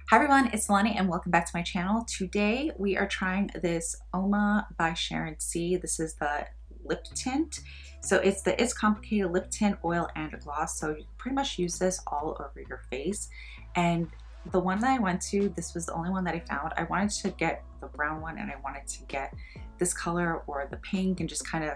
Hi everyone, it's Nalanie and welcome back to my channel. Today we are trying this UOMA by Sharon C. This is the lip tint. So it's the It's Complicated Lip Tint Oil and a Gloss. So you pretty much use this all over your face. And the one that I went to, this was the only one that I found. I wanted to get the brown one and I wanted to get this color or the pink and just kind of,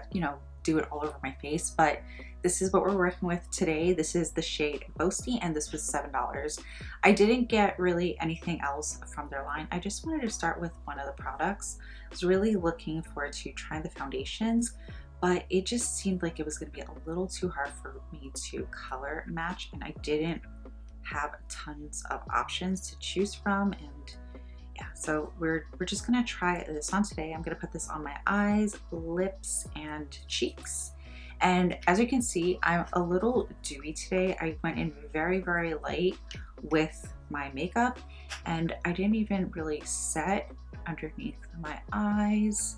do it all over my face. But this is what we're working with today. This is the shade Boasty and this was $7. I didn't get really anything else from their line. I just wanted to start with one of the products. I was really looking forward to trying the foundations, but it just seemed like it was going to be a little too hard for me to color match, and I didn't have tons of options to choose from. And yeah, so we're just gonna try this on today. I'm gonna put this on my eyes, lips, and cheeks. And as you can see, I'm a little dewy today. I went in very, very light with my makeup, and I didn't even really set underneath my eyes,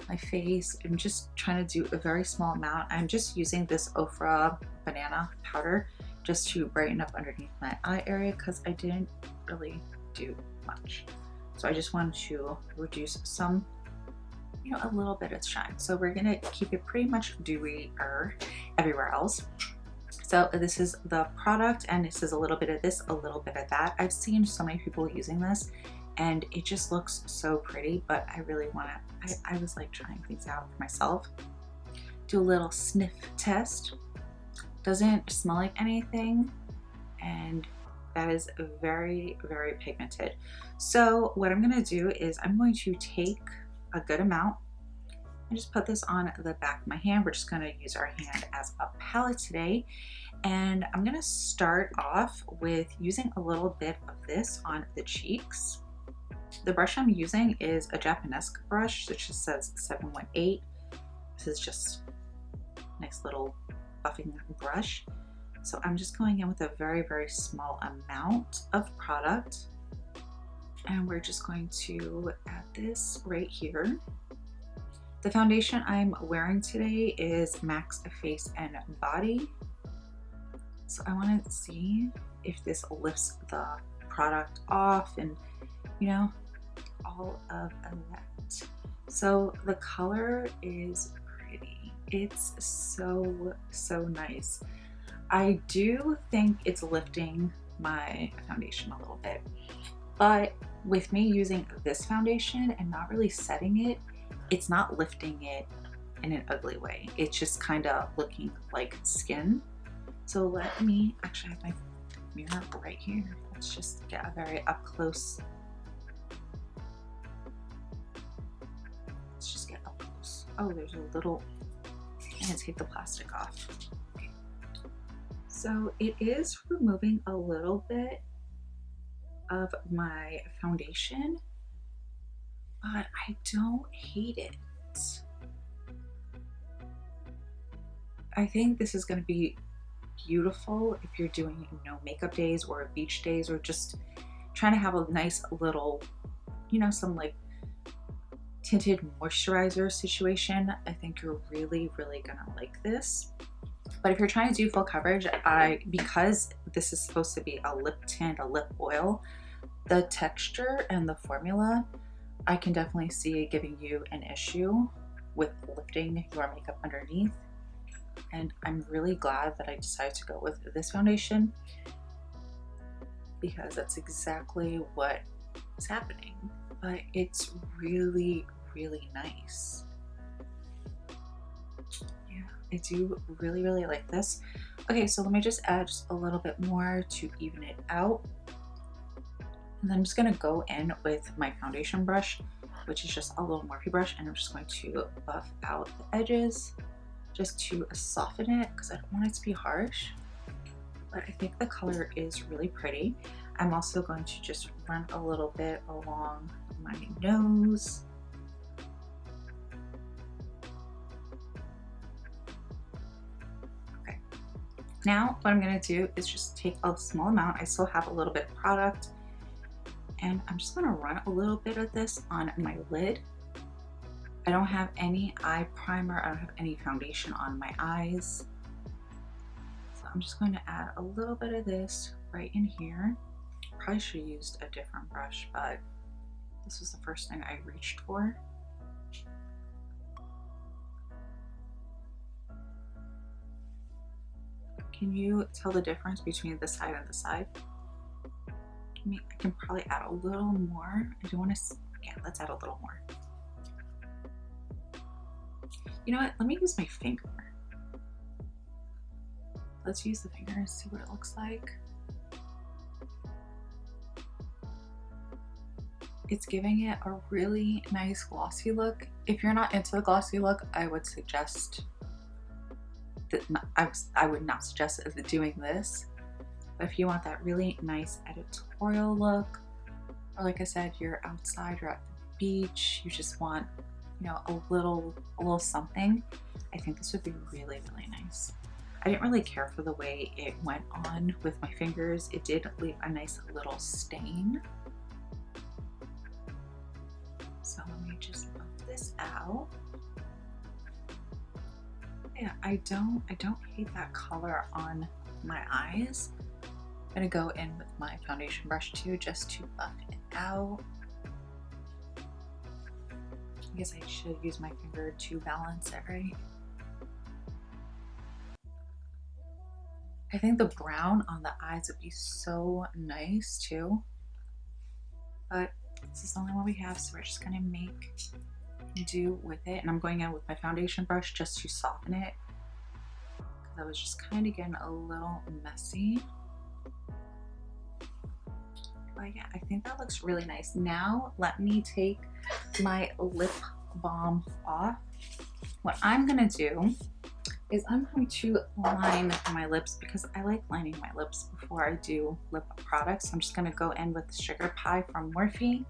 my face. I'm just trying to do a very small amount. I'm just using this Ofra banana powder just to brighten up underneath my eye area because I didn't really do much. So I just wanted to reduce some, a little bit of shine. So we're gonna keep it pretty much dewy-er everywhere else. So this is the product, and this is a little bit of this, a little bit of that. I've seen so many people using this and it just looks so pretty, but I really wanna, I was like trying things out for myself. Do a little sniff test. Doesn't smell like anything, and that is very, very pigmented. So what I'm gonna do is I'm going to take a good amount and just put this on the back of my hand. We're just gonna use our hand as a palette today. And I'm gonna start off with using a little bit of this on the cheeks. The brush I'm using is a Japanese brush, which just says 718. This is just a nice little buffing brush. So I'm just going in with a very, very small amount of product. And we're just going to add this right here. The foundation I'm wearing today is Max Face and Body. So I want to see if this lifts the product off and, all of that. So the color is pretty. It's so, so nice. I do think it's lifting my foundation a little bit, but with me using this foundation and not really setting it, it's not lifting it in an ugly way. It's just kind of looking like skin. So let me actually have my mirror right here. Let's just get a very up close. Let's just get up close. Oh, there's a little, I'm gonna take the plastic off. So it is removing a little bit of my foundation, but I don't hate it. I think this is going to be beautiful if you're doing makeup days or beach days, or just trying to have a nice little, some like tinted moisturizer situation. I think you're really, really gonna like this. But if you're trying to do full coverage, because this is supposed to be a lip tint, a lip oil, the texture and the formula, I can definitely see it giving you an issue with lifting your makeup underneath. And I'm really glad that I decided to go with this foundation, because that's exactly what is happening. But it's really, really nice. I do really, really like this. Okay, so let me just add just a little bit more to even it out. And then I'm just gonna go in with my foundation brush, which is just a little Morphe brush, and I'm just going to buff out the edges just to soften it, because I don't want it to be harsh. But I think the color is really pretty. I'm also going to just run a little bit along my nose. Now what I'm gonna do is just take a small amount. I still have a little bit of product, and I'm just gonna run a little bit of this on my lid. I don't have any eye primer, I don't have any foundation on my eyes. So I'm just going to add a little bit of this right in here. probably should have used a different brush, but this was the first thing I reached for. Can you tell the difference between this side and this side? I can probably add a little more. I do want to, yeah, let's add a little more. You know what? Let me use my finger. Let's use the finger and see what it looks like. It's giving it a really nice glossy look. If you're not into the glossy look, I would suggest that I would not suggest doing this. But if you want that really nice editorial look, or like I said, you're outside, you're at the beach, you just want, you know, a little something, I think this would be really, really nice. I didn't really care for the way it went on with my fingers. It did leave a nice little stain. So let me just buff this out. Yeah, I don't hate that color on my eyes. I'm gonna go in with my foundation brush too, just to buff it out. I guess I should use my finger to balance it, right? I think the brown on the eyes would be so nice too, but this is the only one we have, so we're just gonna make do with it. And I'm going in with my foundation brush just to soften it, because I was just kind of getting a little messy. But yeah, I think that looks really nice. Now let me take my lip balm off. What I'm gonna do is I'm going to line my lips, because I like lining my lips before I do lip products. I'm just gonna go in with the Sugar Pie from Morphe.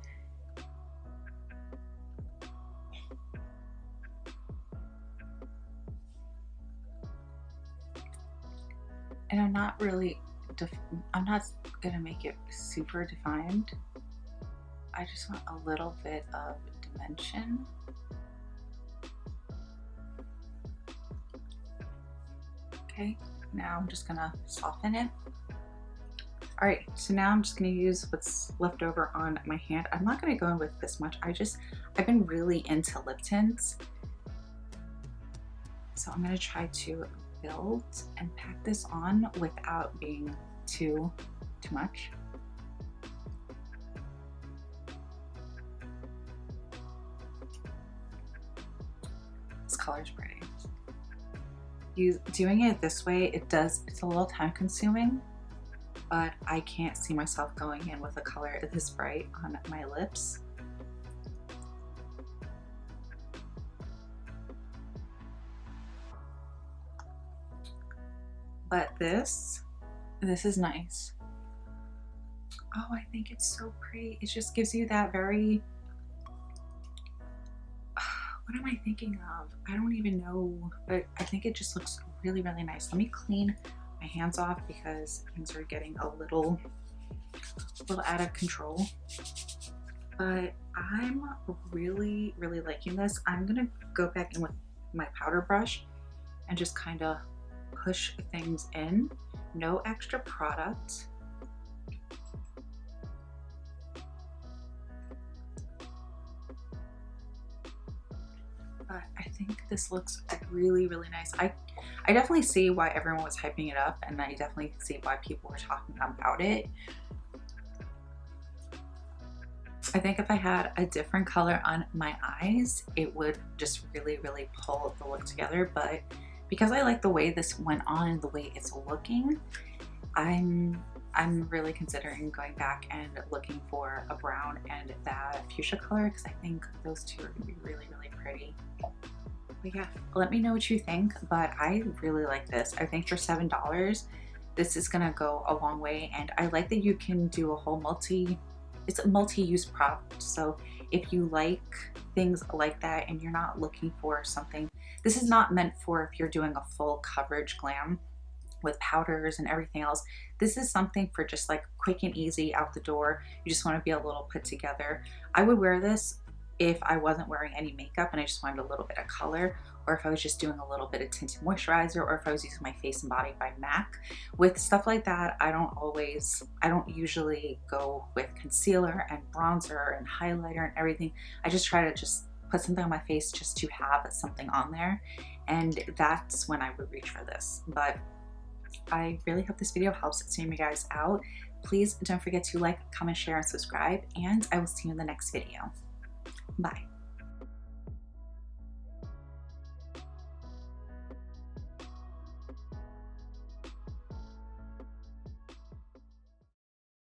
And I'm not gonna make it super defined. I just want a little bit of dimension. Okay, now I'm just gonna soften it. All right, so now I'm just gonna use what's left over on my hand. I'm not gonna go in with this much. I've been really into lip tints. So I'm gonna try to build and pack this on without being too much. This color is pretty. Doing it this way, it's a little time consuming, but I can't see myself going in with a color this bright on my lips. But this is nice. Oh, I think it's so pretty. It just gives you that very, what am I thinking of? I don't even know, but I think it just looks really, really nice. Let me clean my hands off because things are getting a little out of control. But I'm really, really liking this. I'm gonna go back in with my powder brush and just kind of push things in. No extra product. But I think this looks really, really nice. I definitely see why everyone was hyping it up, and I definitely see why people were talking about it. I think if I had a different color on my eyes, it would just really, really pull the look together. But because I like the way this went on and the way it's looking, I'm really considering going back and looking for a brown and that fuchsia color, because I think those two are gonna be really, really pretty. But yeah, let me know what you think, but I really like this. I think for $7, this is gonna go a long way, and I like that you can do a whole it's a multi-use product. So if you like things like that and you're not looking for something, this is not meant for if you're doing a full coverage glam with powders and everything else. This is something for just like quick and easy out the door. You just want to be a little put together. I would wear this if I wasn't wearing any makeup and I just wanted a little bit of color, or if I was just doing a little bit of tinted moisturizer, or if I was using my Face and Body by MAC. With stuff like that, I don't usually go with concealer and bronzer and highlighter and everything. I just try to just put something on my face just to have something on there, and that's when I would reach for this. But I really hope this video helps some of you guys out. Please don't forget to like, comment, share, and subscribe, and I will see you in the next video. Bye.